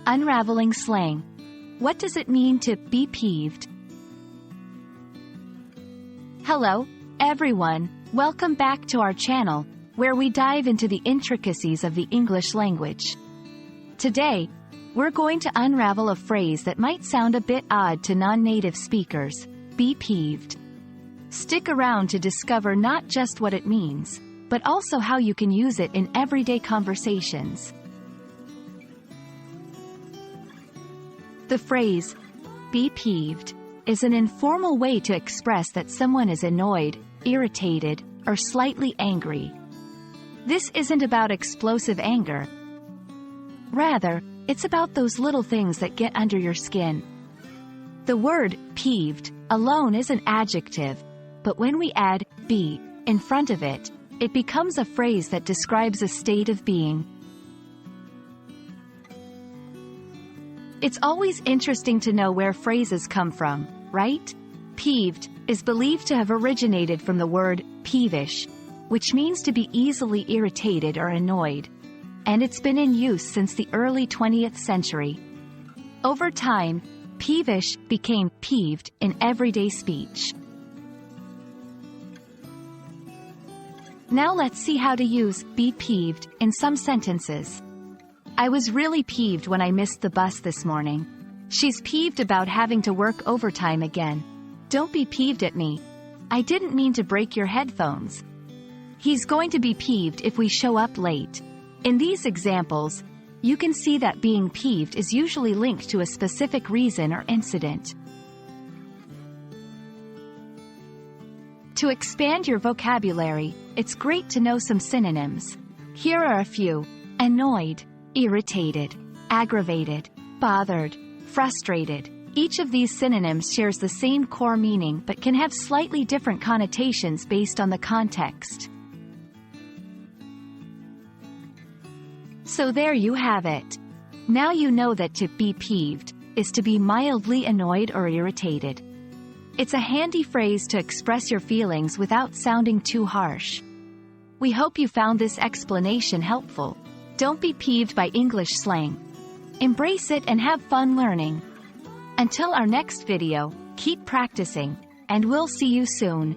Unraveling Slang. What does it mean to be peeved? Hello, everyone. Welcome back to our channel, where we dive into the intricacies of the English language. Today, we're going to unravel a phrase that might sound a bit odd to non-native speakers: be peeved. Stick around to discover not just what it means, but also how you can use it in everyday conversations. The phrase, be peeved, is an informal way to express that someone is annoyed, irritated, or slightly angry. This isn't about explosive anger. Rather, it's about those little things that get under your skin. The word peeved alone is an adjective, but when we add be in front of it, it becomes a phrase that describes a state of being. It's always interesting to know where phrases come from, right? Peeved is believed to have originated from the word peevish, which means to be easily irritated or annoyed, and it's been in use since the early 20th century. Over time, peevish became peeved in everyday speech. Now let's see how to use be peeved in some sentences. I was really peeved when I missed the bus this morning. She's peeved about having to work overtime again. Don't be peeved at me. I didn't mean to break your headphones. He's going to be peeved if we show up late. In these examples, you can see that being peeved is usually linked to a specific reason or incident. To expand your vocabulary, it's great to know some synonyms. Here are a few: annoyed, irritated, aggravated, bothered, frustrated. Each of these synonyms shares the same core meaning but can have slightly different connotations based on the context. So there you have it. Now you know that to be peeved is to be mildly annoyed or irritated. It's a handy phrase to express your feelings without sounding too harsh. We hope you found this explanation helpful. Don't be peeved by English slang. Embrace it and have fun learning. Until our next video, keep practicing, and we'll see you soon.